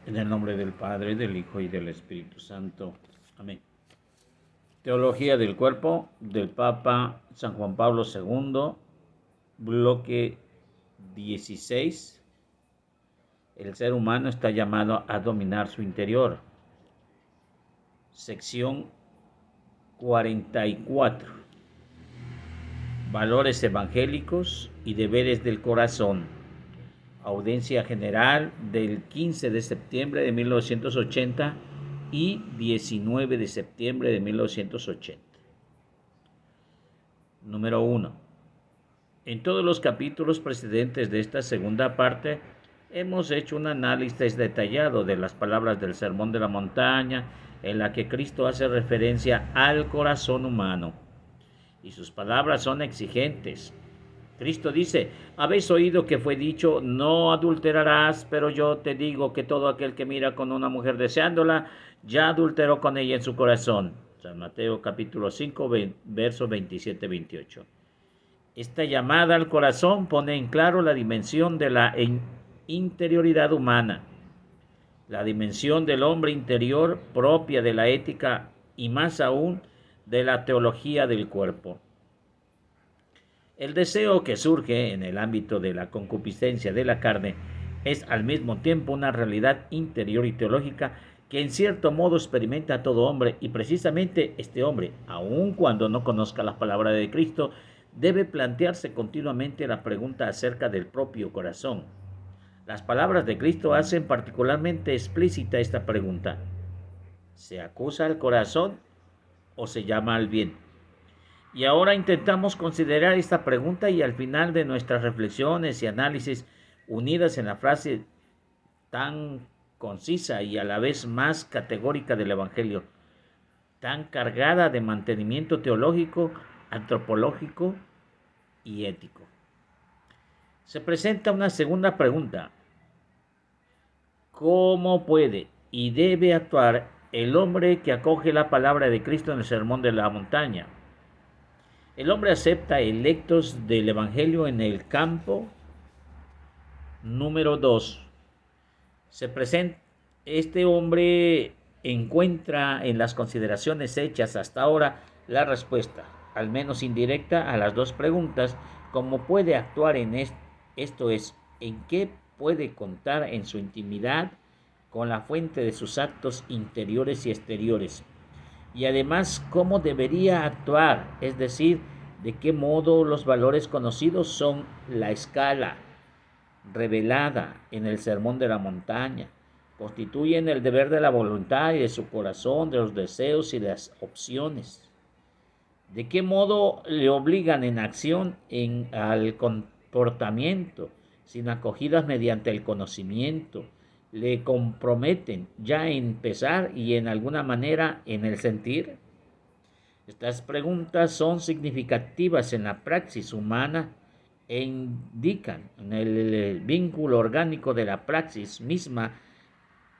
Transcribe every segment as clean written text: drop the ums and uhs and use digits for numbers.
En el nombre del Padre, del Hijo y del Espíritu Santo. Amén. Teología del cuerpo del Papa San Juan Pablo II, bloque 16. El ser humano está llamado a dominar su interior. Sección 44. Valores evangélicos y deberes del corazón. Audiencia general del 15 de septiembre de 1980 y 19 de septiembre de 1980. Número 1. En todos los capítulos precedentes de esta segunda parte hemos hecho un análisis detallado de las palabras del Sermón de la Montaña, en la que Cristo hace referencia al corazón humano. Y sus palabras son exigentes. Cristo dice: habéis oído que fue dicho, no adulterarás, pero yo te digo que todo aquel que mira con una mujer deseándola, ya adulteró con ella en su corazón. San Mateo capítulo 5, versos 27-28. Esta llamada al corazón pone en claro la dimensión de la interioridad humana, la dimensión del hombre interior propia de la ética y más aún de la teología del cuerpo. El deseo que surge en el ámbito de la concupiscencia de la carne es al mismo tiempo una realidad interior y teológica que en cierto modo experimenta todo hombre, y precisamente este hombre, aun cuando no conozca la palabra de Cristo, debe plantearse continuamente la pregunta acerca del propio corazón. Las palabras de Cristo hacen particularmente explícita esta pregunta: ¿se acusa al corazón o se llama al bien? Y ahora intentamos considerar esta pregunta, y al final de nuestras reflexiones y análisis, unidas en la frase tan concisa y a la vez más categórica del Evangelio, tan cargada de mantenimiento teológico, antropológico y ético. Se presenta una segunda pregunta: ¿cómo puede y debe actuar el hombre que acoge la palabra de Cristo en el Sermón de la Montaña? El hombre acepta electos del Evangelio en el campo número 2. Este hombre encuentra en las consideraciones hechas hasta ahora la respuesta, al menos indirecta, a las dos preguntas: ¿cómo puede actuar en esto es, en qué puede contar en su intimidad con la fuente de sus actos interiores y exteriores? Y además, ¿cómo debería actuar? Es decir, ¿de qué modo los valores conocidos son la escala revelada en el Sermón de la Montaña? Constituyen el deber de la voluntad y de su corazón, de los deseos y de las opciones. ¿De qué modo le obligan en acción al comportamiento, sin acogidas mediante el conocimiento? ¿Le comprometen ya en empezar y en alguna manera en el sentir? Estas preguntas son significativas en la praxis humana e indican en el vínculo orgánico de la praxis misma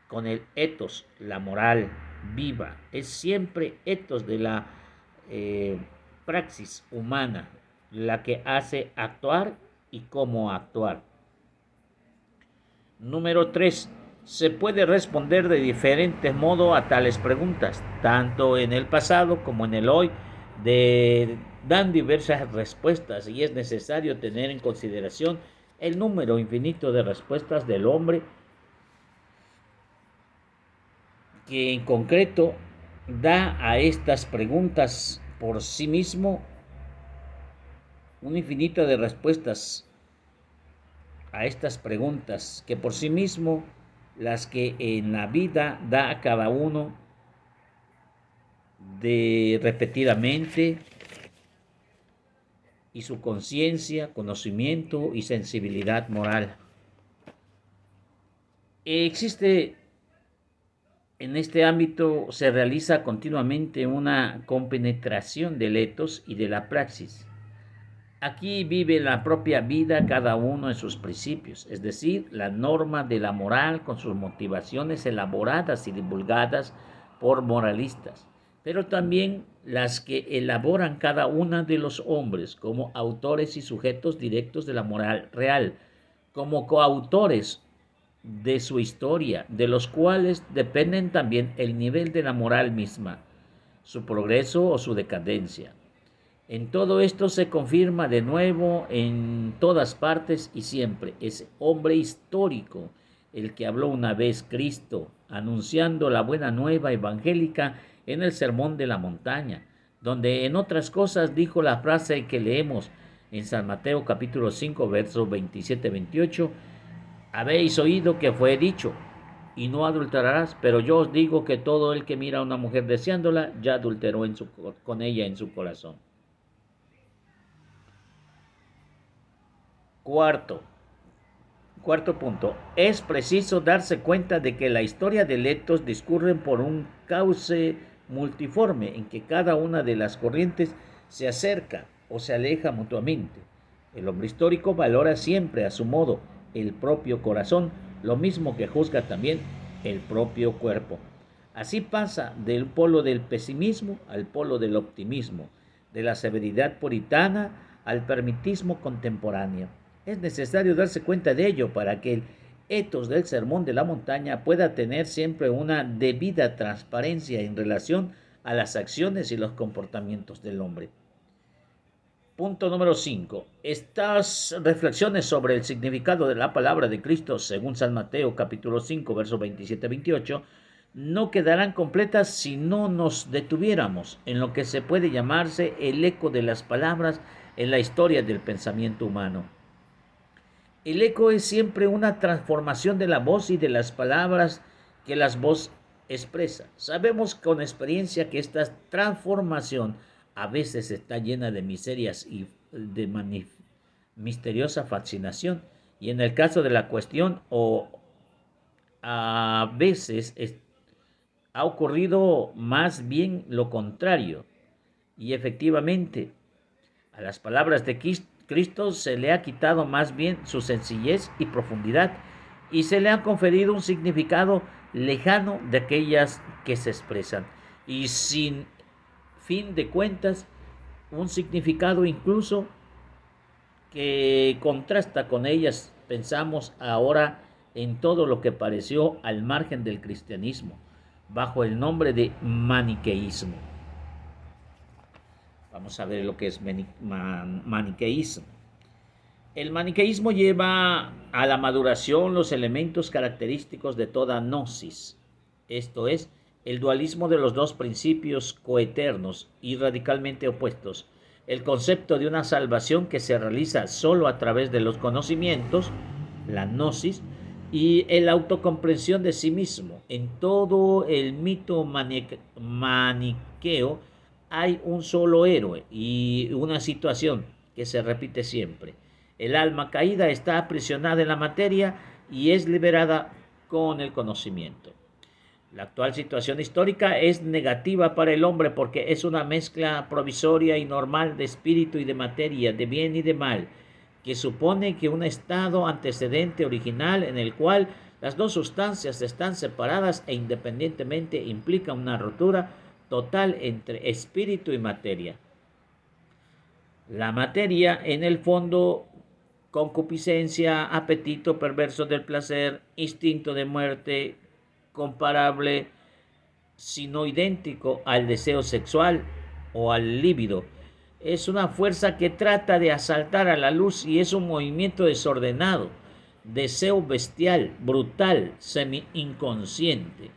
con el ethos, la moral viva. Es siempre ethos de la praxis humana la que hace actuar y cómo actuar. Número 3. Se puede responder de diferentes modos a tales preguntas, tanto en el pasado como en el hoy. Dan diversas respuestas, y es necesario tener en consideración el número infinito de respuestas del hombre, que en concreto da a estas preguntas por sí mismo un infinito de respuestas a estas preguntas que por sí mismo las que en la vida da a cada uno de repetidamente, y su conciencia, conocimiento y sensibilidad moral. Existe en este ámbito, se realiza continuamente una compenetración del ethos y de la praxis. Aquí vive la propia vida cada uno en sus principios, es decir, la norma de la moral con sus motivaciones elaboradas y divulgadas por moralistas, pero también las que elaboran cada uno de los hombres como autores y sujetos directos de la moral real, como coautores de su historia, de los cuales dependen también el nivel de la moral misma, su progreso o su decadencia. En todo esto se confirma de nuevo en todas partes y siempre ese hombre histórico, el que habló una vez Cristo, anunciando la buena nueva evangélica en el Sermón de la Montaña, donde en otras cosas dijo la frase que leemos en San Mateo capítulo 5, versos 27-28, habéis oído que fue dicho, y no adulterarás, pero yo os digo que todo el que mira a una mujer deseándola, ya adulteró con ella en su corazón. Cuarto, Cuarto punto, es preciso darse cuenta de que la historia de electos discurren por un cauce multiforme en que cada una de las corrientes se acerca o se aleja mutuamente. El hombre histórico valora siempre a su modo el propio corazón, lo mismo que juzga también el propio cuerpo. Así pasa del polo del pesimismo al polo del optimismo, de la severidad puritana al permitismo contemporáneo. Es necesario darse cuenta de ello para que el etos del Sermón de la Montaña pueda tener siempre una debida transparencia en relación a las acciones y los comportamientos del hombre. Punto número 5. Estas reflexiones sobre el significado de la palabra de Cristo, según San Mateo capítulo 5, versos 27-28, no quedarán completas si no nos detuviéramos en lo que se puede llamarse el eco de las palabras en la historia del pensamiento humano. El eco es siempre una transformación de la voz y de las palabras que la voz expresa. Sabemos con experiencia que esta transformación a veces está llena de miserias y de misteriosa fascinación. Y en el caso de la cuestión, o a veces ha ocurrido más bien lo contrario. Y efectivamente, a las palabras de Cristo se le ha quitado más bien su sencillez y profundidad y se le ha conferido un significado lejano de aquellas que se expresan. Y sin fin de cuentas, un significado incluso que contrasta con ellas. Pensamos ahora en todo lo que pareció al margen del cristianismo, bajo el nombre de maniqueísmo. Vamos a ver lo que es maniqueísmo. El maniqueísmo lleva a la maduración los elementos característicos de toda gnosis, esto es, el dualismo de los dos principios coeternos y radicalmente opuestos, el concepto de una salvación que se realiza solo a través de los conocimientos, la gnosis, y la autocomprensión de sí mismo. En todo el mito maniqueo hay un solo héroe y una situación que se repite siempre. El alma caída está aprisionada en la materia y es liberada con el conocimiento. La actual situación histórica es negativa para el hombre porque es una mezcla provisoria y normal de espíritu y de materia, de bien y de mal, que supone que un estado antecedente original en el cual las dos sustancias están separadas e independientemente implica una rotura total entre espíritu y materia. La materia, en el fondo, concupiscencia, apetito perverso del placer, instinto de muerte, comparable, sino idéntico al deseo sexual o al líbido. Es una fuerza que trata de asaltar a la luz y es un movimiento desordenado, deseo bestial, brutal, semi-inconsciente.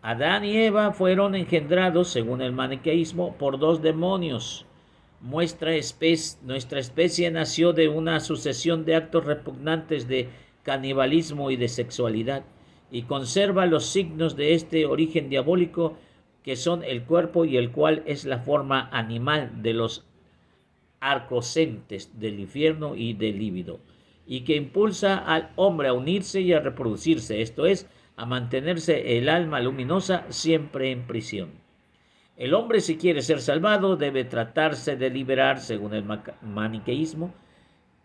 Adán y Eva fueron engendrados, según el maniqueísmo, por dos demonios. Nuestra especie nació de una sucesión de actos repugnantes de canibalismo y de sexualidad, y conserva los signos de este origen diabólico, que son el cuerpo y el cual es la forma animal de los arcocentes del infierno y del líbido, y que impulsa al hombre a unirse y a reproducirse, esto es, a mantenerse el alma luminosa siempre en prisión. El hombre, si quiere ser salvado, debe tratarse de liberar, según el maniqueísmo,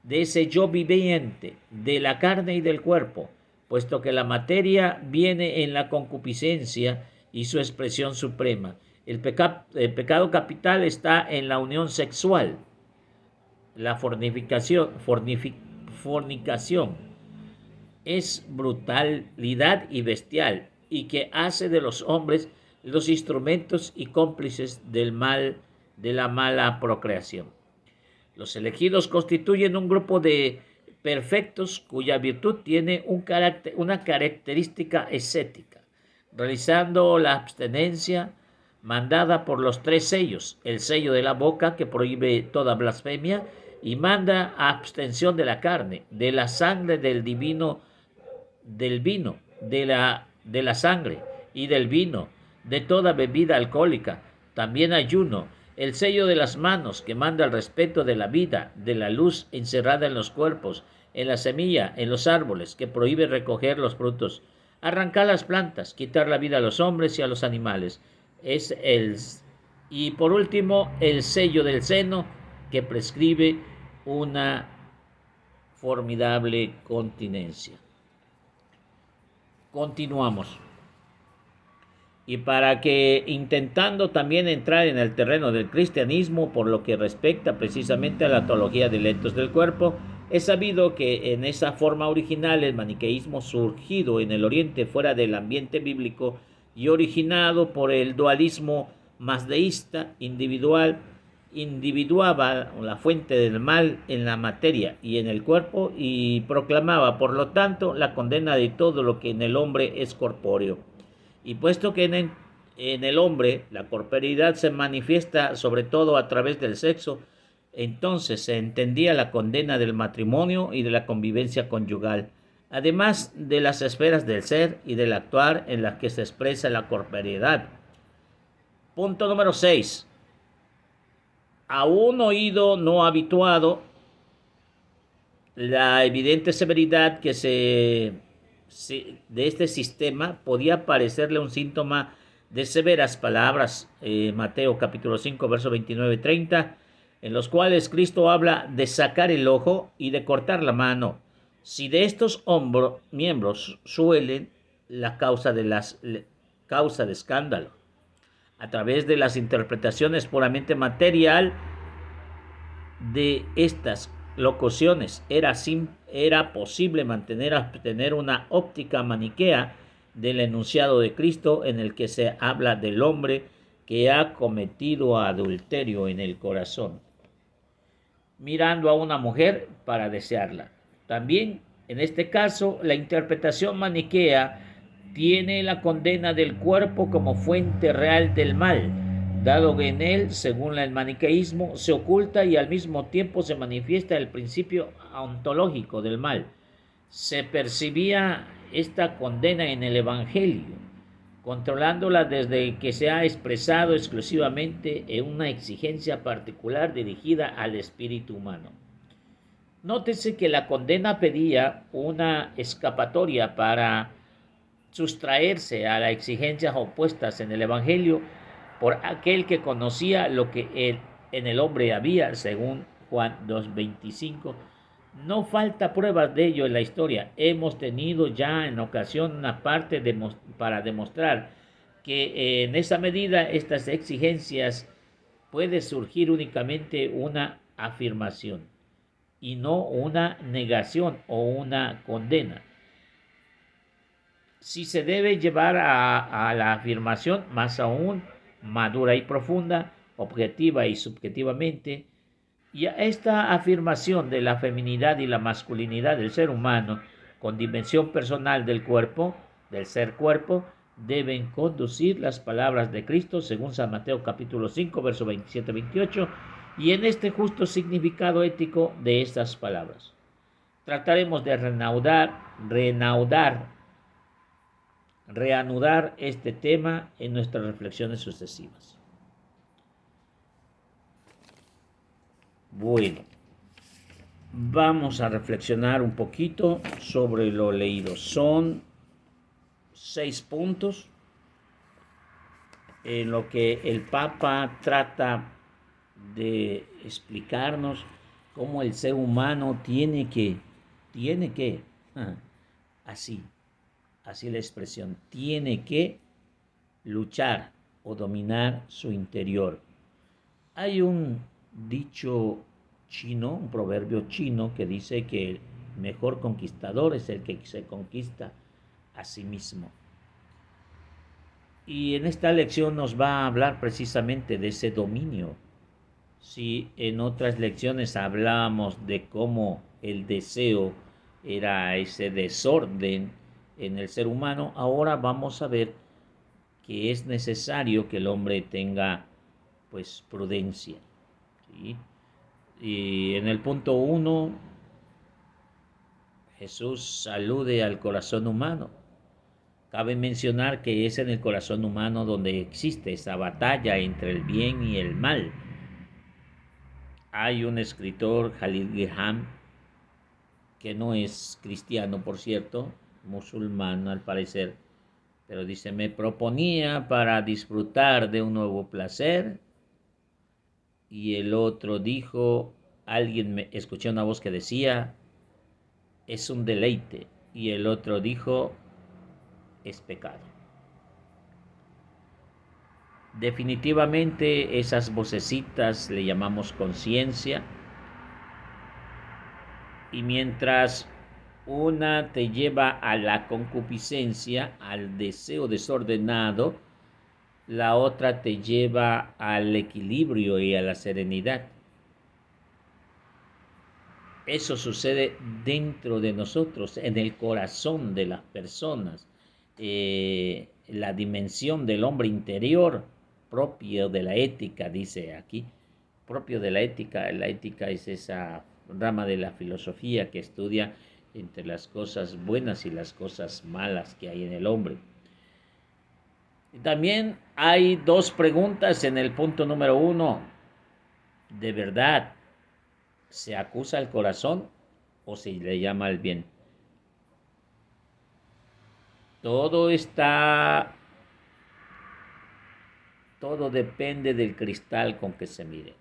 de ese yo viviente, de la carne y del cuerpo, puesto que la materia viene en la concupiscencia y su expresión suprema. El pecado capital está en la unión sexual, la fornicación, es brutalidad y bestial, y que hace de los hombres los instrumentos y cómplices del mal, de la mala procreación. Los elegidos constituyen un grupo de perfectos cuya virtud tiene una característica ascética, realizando la abstenencia mandada por los tres sellos: el sello de la boca, que prohíbe toda blasfemia y manda a abstención de la carne, de la sangre, del vino, de la sangre y del vino, de toda bebida alcohólica, también ayuno; el sello de las manos, que manda el respeto de la vida, de la luz encerrada en los cuerpos, en la semilla, en los árboles, que prohíbe recoger los frutos, arrancar las plantas, quitar la vida a los hombres y a los animales. Y por último, el sello del seno, que prescribe una formidable continencia. Continuamos. Y para que, intentando también entrar en el terreno del cristianismo por lo que respecta precisamente a la teología de electos del cuerpo, es sabido que en esa forma original el maniqueísmo, surgido en el Oriente fuera del ambiente bíblico y originado por el dualismo mazdeísta individual, individuaba la fuente del mal en la materia y en el cuerpo, y proclamaba, por lo tanto, la condena de todo lo que en el hombre es corpóreo. Y puesto que en el hombre la corporeidad se manifiesta sobre todo a través del sexo, entonces se entendía la condena del matrimonio y de la convivencia conyugal, además de las esferas del ser y del actuar en las que se expresa la corporeidad. Punto número 6. A un oído no habituado, la evidente severidad de este sistema podía parecerle un síntoma de severas palabras, Mateo capítulo 5, verso 29-30, en los cuales Cristo habla de sacar el ojo y de cortar la mano. Si de estos miembros suelen la causa de escándalo, a través de las interpretaciones puramente material de estas locuciones, era posible tener una óptica maniquea del enunciado de Cristo, en el que se habla del hombre que ha cometido adulterio en el corazón, mirando a una mujer para desearla. También, en este caso, la interpretación maniquea tiene la condena del cuerpo como fuente real del mal, dado que en él, según el maniqueísmo, se oculta y al mismo tiempo se manifiesta el principio ontológico del mal. Se percibía esta condena en el Evangelio, controlándola desde que se ha expresado exclusivamente en una exigencia particular dirigida al espíritu humano. Nótese que la condena pedía una escapatoria para sustraerse a las exigencias opuestas en el Evangelio por aquel que conocía lo que en el hombre había, según Juan 2:25. No falta pruebas de ello en la historia. Hemos tenido ya en ocasión una parte para demostrar que en esa medida estas exigencias puede surgir únicamente una afirmación y no una negación o una condena. Si se debe llevar a la afirmación más aún madura y profunda, objetiva y subjetivamente, y a esta afirmación de la feminidad y la masculinidad del ser humano con dimensión personal del cuerpo, del ser cuerpo, deben conducir las palabras de Cristo según San Mateo capítulo 5, verso 27-28, y en este justo significado ético de estas palabras. Trataremos de reanudar este tema en nuestras reflexiones sucesivas. Bueno, vamos a reflexionar un poquito sobre lo leído. Son 6 puntos en lo que el Papa trata de explicarnos cómo el ser humano tiene que, así la expresión, tiene que luchar o dominar su interior. Hay un dicho chino, un proverbio chino que dice que mejor conquistador es el que se conquista a sí mismo. Y en esta lección nos va a hablar precisamente de ese dominio. Si en otras lecciones hablábamos de cómo el deseo era ese desorden en el ser humano, ahora vamos a ver que es necesario que el hombre tenga pues prudencia, ¿sí? Y en el punto 1, Jesús alude al corazón humano. Cabe mencionar que es en el corazón humano donde existe esa batalla entre el bien y el mal. Hay un escritor, Khalil Gibran, que no es cristiano, por cierto, musulmán al parecer, pero dice: me proponía para disfrutar de un nuevo placer, y el otro dijo, escuché una voz que decía, es un deleite, y el otro dijo, es pecado. Definitivamente esas vocecitas le llamamos conciencia, y mientras una te lleva a la concupiscencia, al deseo desordenado, la otra te lleva al equilibrio y a la serenidad. Eso sucede dentro de nosotros, en el corazón de las personas. La dimensión del hombre interior, propio de la ética, dice aquí, propio de la ética. La ética es esa rama de la filosofía que estudia entre las cosas buenas y las cosas malas que hay en el hombre. También hay dos preguntas en el punto número 1. ¿De verdad se acusa al corazón o se le llama al bien? Todo depende del cristal con que se mire.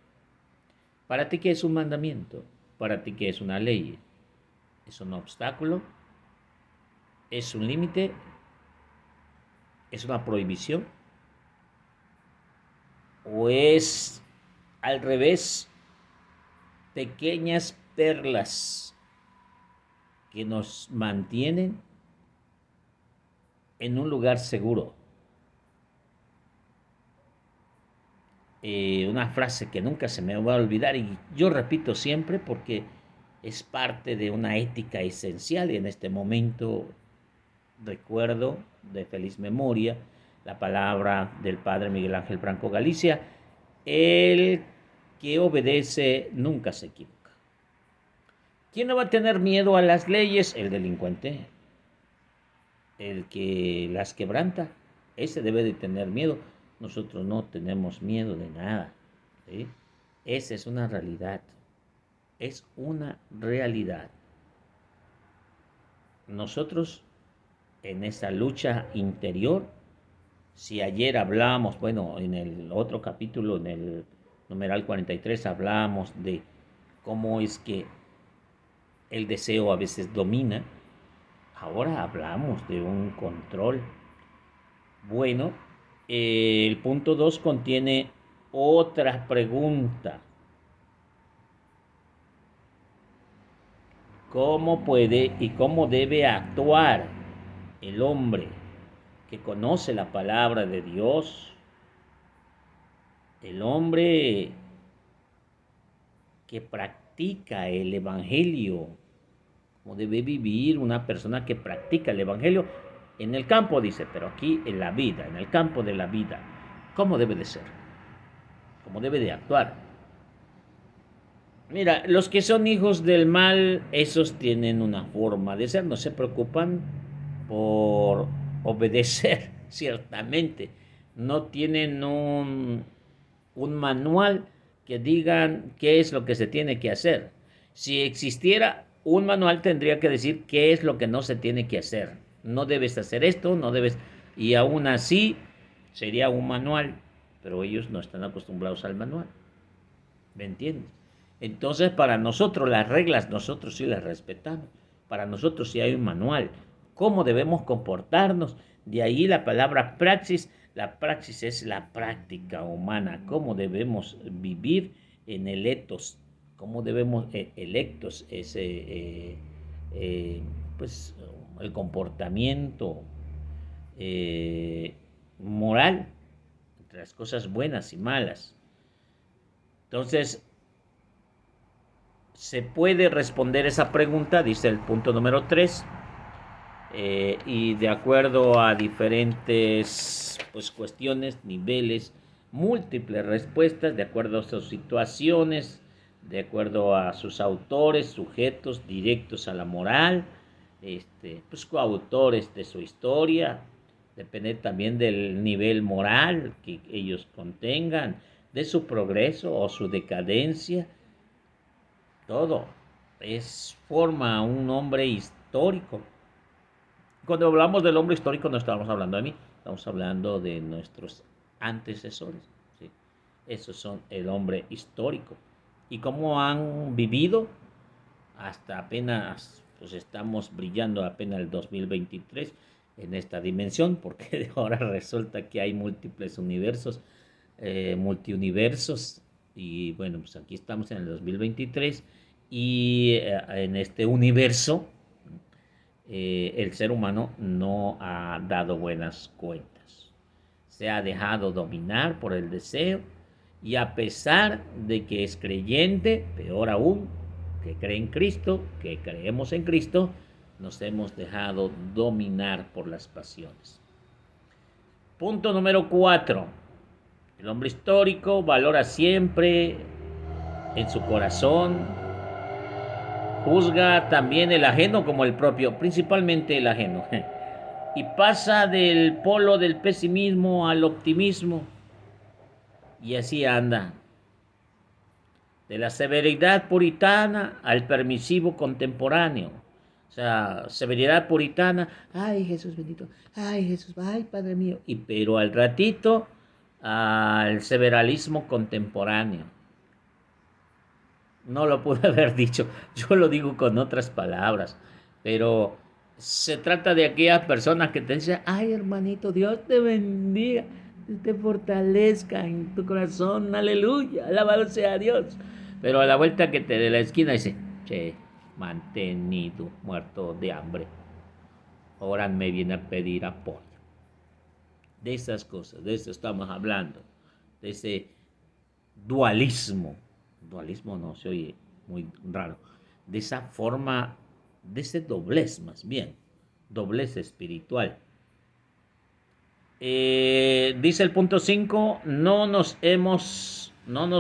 ¿Para ti qué es un mandamiento? ¿Para ti qué es una ley? ¿Es un obstáculo? ¿Es un límite? ¿Es una prohibición? ¿O es al revés, pequeñas perlas que nos mantienen en un lugar seguro? Una frase que nunca se me va a olvidar y yo repito siempre porque es parte de una ética esencial, y en este momento recuerdo de feliz memoria la palabra del padre Miguel Ángel Franco Galicia: el que obedece nunca se equivoca. ¿Quién no va a tener miedo a las leyes? El delincuente, el que las quebranta, ese debe de tener miedo. Nosotros no tenemos miedo de nada, ¿sí? Esa es una realidad, es una realidad. Nosotros en esa lucha interior, si ayer hablamos, bueno, en el otro capítulo, en el numeral 43, hablamos de cómo es que el deseo a veces domina. Ahora hablamos de un control. Bueno, el punto 2 contiene otra pregunta. ¿Cómo puede y cómo debe actuar el hombre que conoce la palabra de Dios? El hombre que practica el Evangelio. ¿Cómo debe vivir una persona que practica el Evangelio? En el campo, dice, pero aquí en la vida, en el campo de la vida. ¿Cómo debe de ser? ¿Cómo debe de actuar? Mira, los que son hijos del mal, esos tienen una forma de ser, no se preocupan por obedecer, ciertamente. No tienen un manual que digan qué es lo que se tiene que hacer. Si existiera un manual, tendría que decir qué es lo que no se tiene que hacer. No debes hacer esto, no debes... Y aún así sería un manual, pero ellos no están acostumbrados al manual. ¿Me entiendes? Entonces, para nosotros las reglas, nosotros sí las respetamos. Para nosotros sí hay un manual. ¿Cómo debemos comportarnos? De ahí la palabra praxis. La praxis es la práctica humana. ¿Cómo debemos vivir en el etos? ¿Cómo debemos electos? eh, pues el comportamiento eh, moral entre las cosas buenas y malas. Entonces, se puede responder esa pregunta, dice el punto número 3, y de acuerdo a diferentes pues, cuestiones, niveles, múltiples respuestas, de acuerdo a sus situaciones, de acuerdo a sus autores, sujetos directos a la moral, pues coautores de su historia, depende también del nivel moral que ellos contengan, de su progreso o su decadencia, todo forma un hombre histórico. Cuando hablamos del hombre histórico no estamos hablando de mí, estamos hablando de nuestros antecesores. ¿Sí? Esos son el hombre histórico. Y cómo han vivido hasta apenas, pues estamos brillando apenas el 2023 en esta dimensión, porque ahora resulta que hay múltiples universos, multiuniversos, y bueno, pues aquí estamos en el 2023 y en este universo el ser humano no ha dado buenas cuentas. Se ha dejado dominar por el deseo y a pesar de que es creyente, peor aún, que cree en Cristo, que creemos en Cristo, nos hemos dejado dominar por las pasiones. Punto número 4. El hombre histórico valora siempre en su corazón, juzga también el ajeno como el propio, principalmente el ajeno. Y pasa del polo del pesimismo al optimismo. Y así anda. De la severidad puritana al permisivo contemporáneo. O sea, severidad puritana, ay Jesús bendito, ay Jesús, ay Padre mío. Pero al ratito, al severalismo contemporáneo. No lo pude haber dicho, yo lo digo con otras palabras, pero se trata de aquellas personas que te dicen, ay hermanito, Dios te bendiga, te fortalezca en tu corazón, aleluya, alabado sea Dios. Pero a la vuelta que te dé la esquina dice, che, mantenido, muerto de hambre, ahora me viene a pedir apoyo. De esas cosas, de eso estamos hablando, de ese dualismo. Dualismo no se oye muy raro. De esa forma, de ese doblez más bien, doblez espiritual. Dice el punto 5, no nos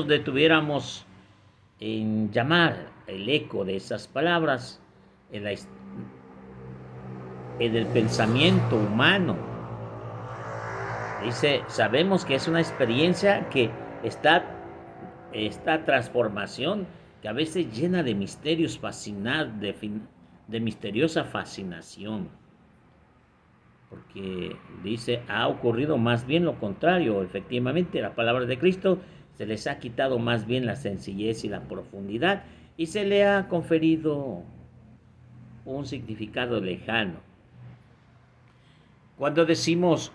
detuviéramos en llamar el eco de esas palabras en, en el pensamiento humano. Dice, sabemos que es una experiencia que esta transformación que a veces llena de misterios de misteriosa fascinación. Porque dice, ha ocurrido más bien lo contrario. Efectivamente, la palabra de Cristo se les ha quitado más bien la sencillez y la profundidad y se le ha conferido un significado lejano. Cuando decimos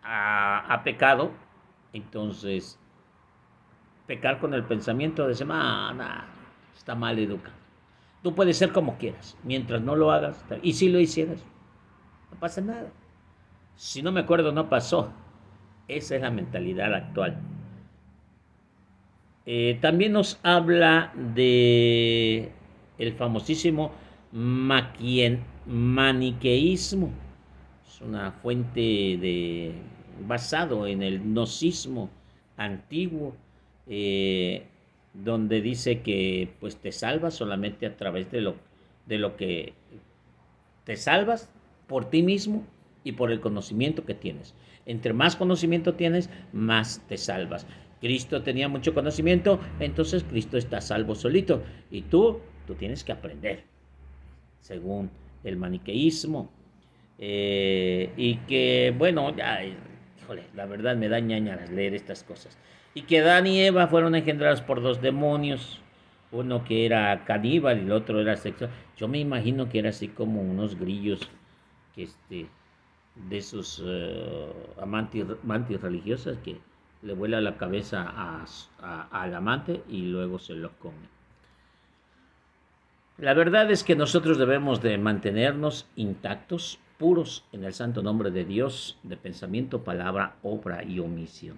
a pecado, entonces pecar con el pensamiento de semana está mal educado. Tú puedes ser como quieras, mientras no lo hagas. Y si lo hicieras, no pasa nada. Si no me acuerdo, no pasó. Esa es la mentalidad actual. También nos habla de el famosísimo maniqueísmo. Es una fuente basado en el gnosticismo antiguo, donde dice que pues te salvas solamente a través de lo que te salvas por ti mismo y por el conocimiento que tienes. Entre más conocimiento tienes, más te salvas. Cristo tenía mucho conocimiento, entonces Cristo está salvo solito. Y tú tienes que aprender, según el maniqueísmo. Y que, bueno, ya, híjole, la verdad me da ñañaras leer estas cosas. Y que Adán y Eva fueron engendrados por dos demonios, uno que era caníbal y el otro era sexual. Yo me imagino que era así como unos grillos que de esos amantes religiosas que le vuela la cabeza al amante y luego se lo come. La verdad es que nosotros debemos de mantenernos intactos, puros en el santo nombre de Dios, de pensamiento, palabra, obra y omisión.